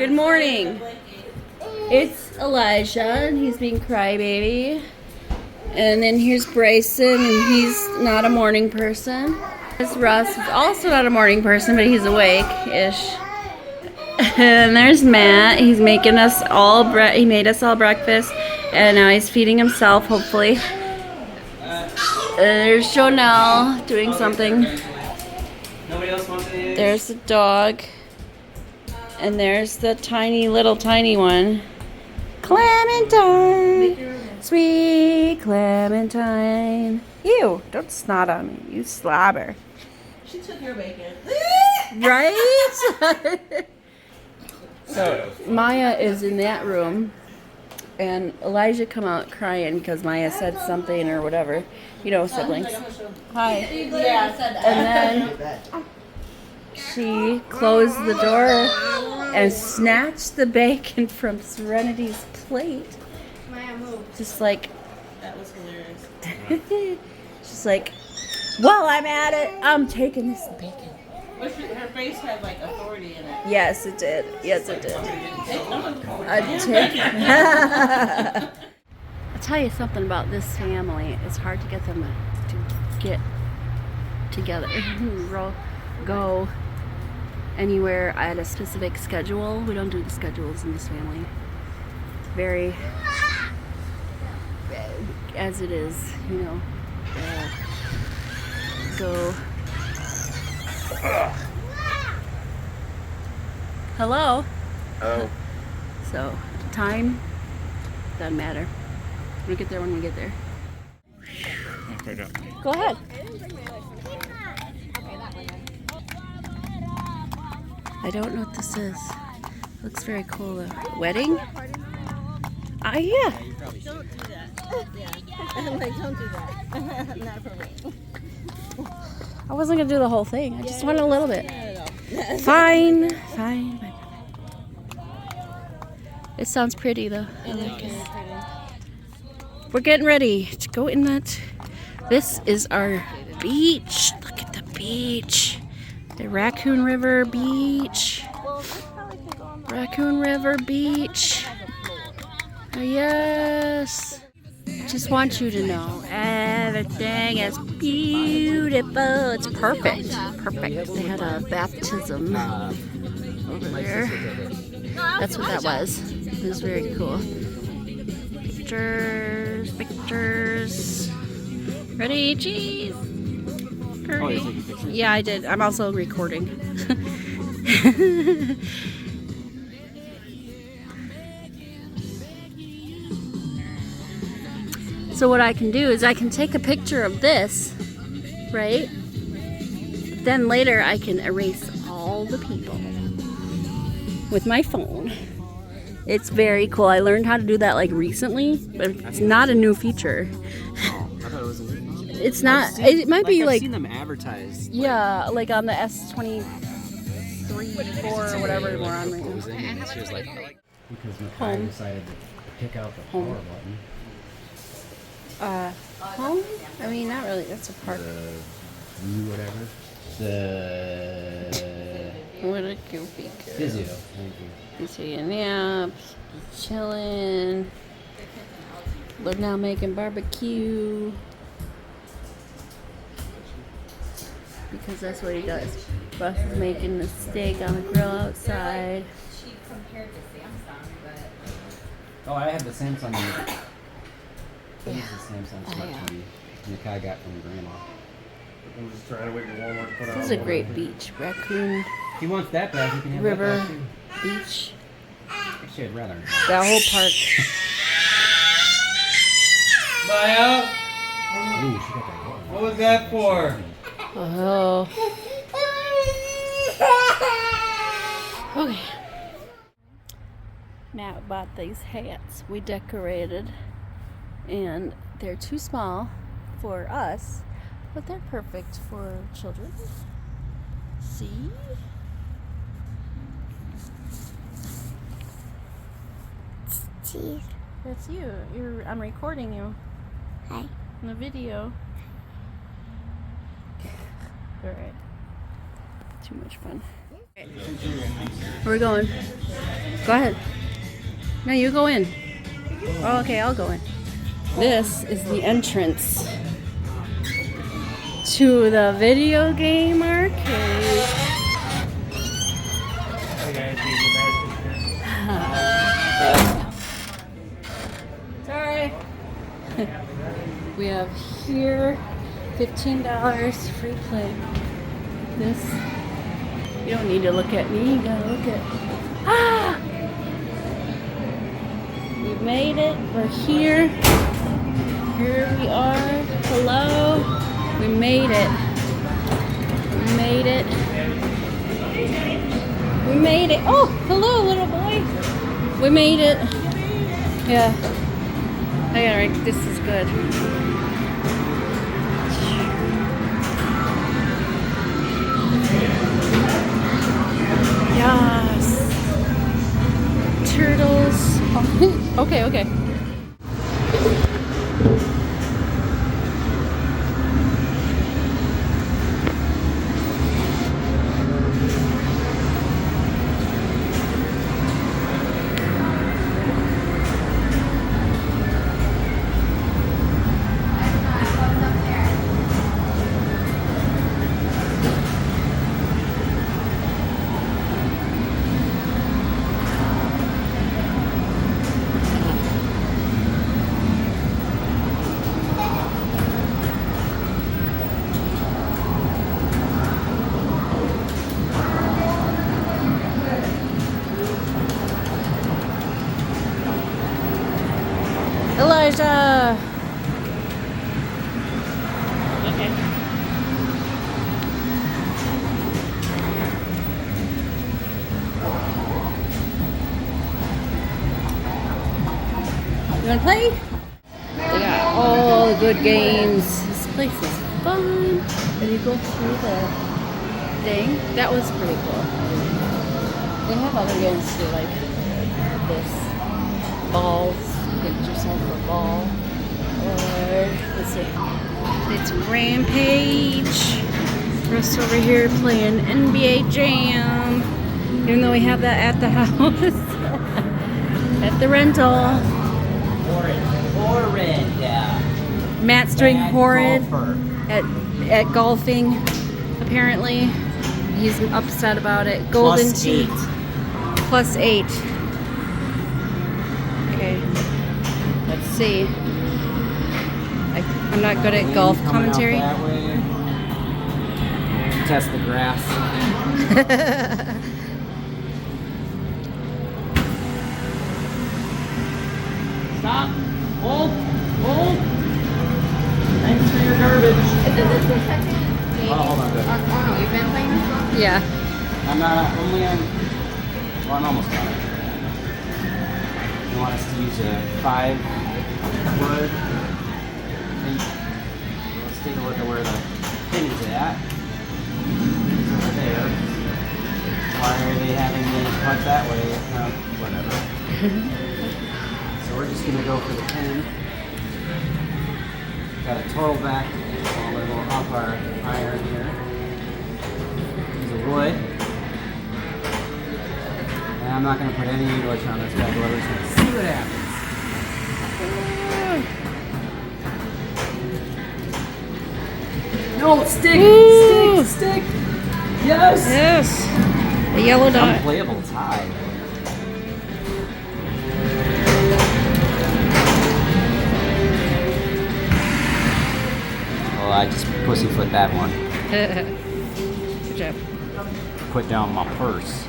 Good morning. It's Elijah, and he's being crybaby. And then here's Bryson, and he's not a morning person. There's Russ, who's also not a morning person, but he's awake-ish. And there's Matt. He's making us all he made us all breakfast, and now he's feeding himself, hopefully. There's Jonelle doing something. Nobody else wants any? There's the dog. And there's the little tiny one. Clementine. Sweet Clementine. Ew, don't snot on me. You slobber. She took your bacon. Right? So Maya is in that room, and Elijah come out crying because Maya said something or whatever. You know, siblings. Hi. Yeah, I said that. And then she closed the door and snatched the bacon from Serenity's plate. Maya, move. Just like, That was hilarious. she's like, while I'm at it, I'm taking this bacon. Her face had like authority in it. Yes, it did. Yes, it did. I'll tell you something about this family. It's hard to get them to get together. Go anywhere at a specific schedule. We don't do the schedules in this family. It's very as it is, you know. Go. Hello. Oh. So time doesn't matter. We'll get there when we get there. Okay, go. Go ahead. I don't know what this is. Looks very cool though. Wedding? Yeah. Don't do that. Yeah. I'm like, don't do that. Not for me. I wasn't gonna do the whole thing. I just wanted a little bit. No. Fine. It sounds pretty though. I like it. We're getting ready to go in that. This is our beach. Look at the beach. The Raccoon River Beach. Raccoon River Beach. Yes. Just want you to know everything is beautiful. It's perfect. Perfect. They had a baptism over there. That's what that was. It was very cool. Pictures. Ready? Cheese. Ready? Yeah, I did. I'm also recording. So what I can do is I can take a picture of this, right? Then later I can erase all the people with my phone. It's very cool. I learned how to do that like recently, but it's not a new feature. Oh, I thought it was a new feature. It's not. It might be I've like, seen them advertised. yeah, like on the S23, 4 or whatever we're on right now. She was like, Because Home. Makai decided to pick out the Home. power button. Home? I mean, not really. That's a park. Whatever. The What a goofy girl. physio. Thank you. He's taking naps, chilling. We're now making barbecue. Because that's what he does. Russ is making the steak on the grill outside. She compared to Samsung, but Oh, I have the Samsung. I use Yeah. the Samsung Oh, Smart yeah. TV. Makai got from Grandma. I'm just trying to wait for Walmart to put out. This is a great beach. Raccoon If he wants that bad, he can have River that bad too. Beach. Actually, I'd rather. That whole park. Maya, Ooh, she got that one. what was that for? Oh. Okay. Matt bought these hats we decorated, and they're too small for us, but they're perfect for children. See? Cheese. That's you. I'm recording you. Hi. In the video. Alright. Too much fun. We're going. Go ahead. No, you go in. Oh, okay, I'll go in. This is the entrance to the video game arcade. Sorry. We have here $15 free play. This. You don't need to look at me. You gotta look at. Ah! We made it. We're here. Here we are. Hello. We made it. We made it. We made it. Oh, hello, little boy. We made it. Yeah. Alright, this is good. Yes. Turtles. Okay, okay. Elijah. Okay. You wanna play? They got all the good games. This place is fun. And you go through the thing. That was pretty cool. They have other games too, like this. Balls. Get yourself a ball. Or let's see. It's Rampage. Russ over here playing NBA Jam. Even though we have that at the house. At the rental. Horrid. Matt's doing Bad horrid golfer. at golfing. Apparently. He's upset about it. Golden Plus Tee. 8. +8. Okay. Let's see. I'm not good at Wind golf coming out commentary. that way. Test the grass. Stop. Hold. Hold. Thanks for your garbage. Isn't this your second game? Oh, hold on, good. Oh no, you've been playing this one? Yeah. I'm not only on. Well, I'm almost done. You want us to use a 5-wood? Let's take a look at where the pin is at. It's over there. Why are they having me putt that way? Whatever. So we're just gonna go for the pin. Got a total back while we're going up our iron here. Use a wood. And I'm not going to put any English on this bad boy. We're just going to see what happens. No, stick! Ooh. Stick! Yes! Yes. The yellow dot. Unplayable tie. Well, I just pussyfoot that one. Good job. Put down my purse.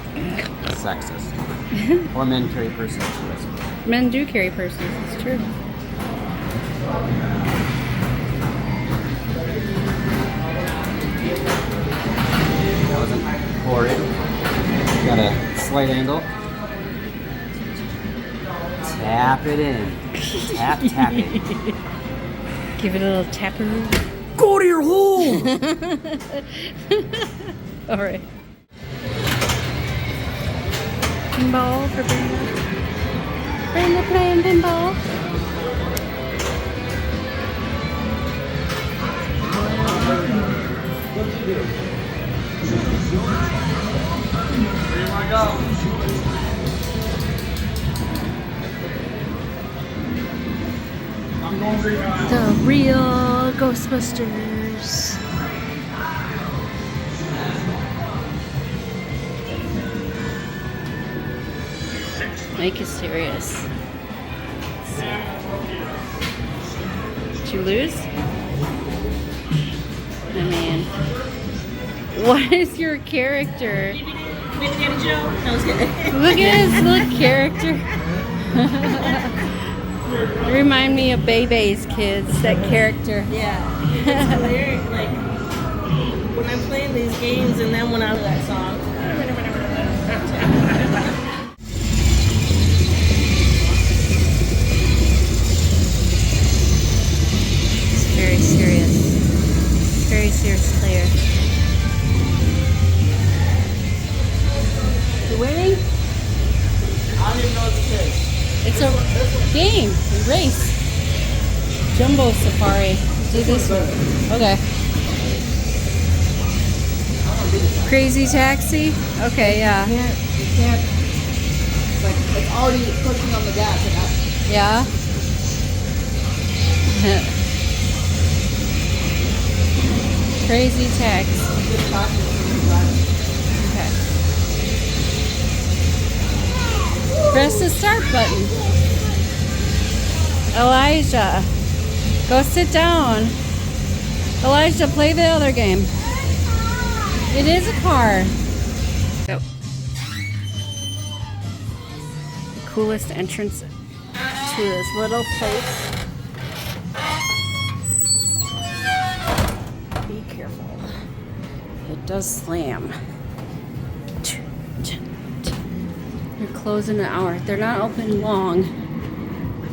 Sexist. Or men carry purses too, I suppose. Men do carry purses. It's true. That wasn't horrid. Got a slight angle. Tap it in. Tap, tap it. Give it a little tapper. Go to your hole! All right. Pinball for Brenda. Brenda playing pinball. What'd you do? The real Ghostbusters. Make it serious. Did you lose? I mean, what is your character? Look at his little character. Remind me of Bebe's kids, that character. Yeah. It's hilarious. Like, when I'm playing these games and then when I hear that song. It's very serious. Very serious player. You winning? I don't even know what this is. It's a game, a race. Jumbo Safari. Do this one. Okay. Crazy Taxi? Okay, yeah. You can't, like, it's already pushing on the gas. Yeah. Crazy Taxi. Okay. Press the start button. Elijah, go sit down. Elijah, play the other game. It is a car. Go. The coolest entrance to this little place. Be careful. It does slam. They're closing an hour. They're not open long.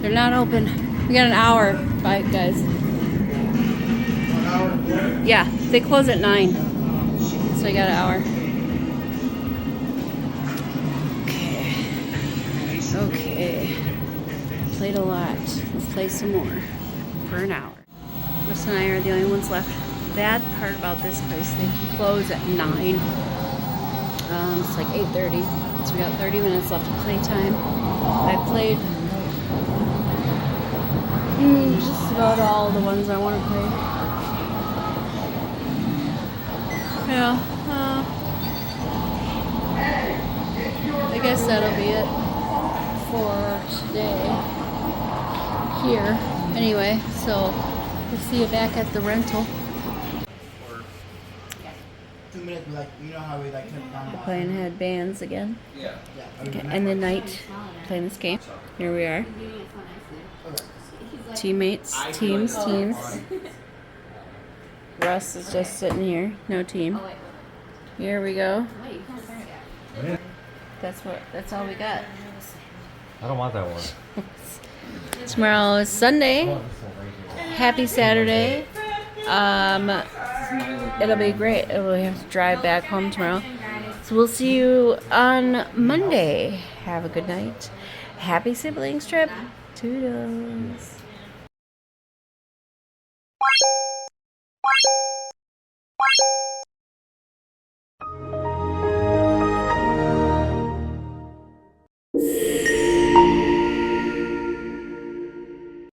They're not open. We got an hour. Bye, guys. Yeah, they close at 9. So we got an hour. Okay. Played a lot. Let's play some more for an hour. Chris and I are the only ones left. Bad part about this place, they close at 9. It's like 8:30. So we got 30 minutes left of playtime. I played just about all the ones I want to play. Yeah. I guess that'll be it for today here. Anyway, so we'll see you back at the rental. 2 minutes, like, you know how we like turn down the Playing headbands again. Yeah. Okay, and the night playing this game. Here we are. Teammates, teams. Russ is just sitting here, no team. Here we go. That's all we got. I don't want that one. Tomorrow is Sunday. Happy Saturday. It'll be great. We have to drive back home tomorrow. So we'll see you on Monday. Have a good night. Happy siblings trip. Toodles.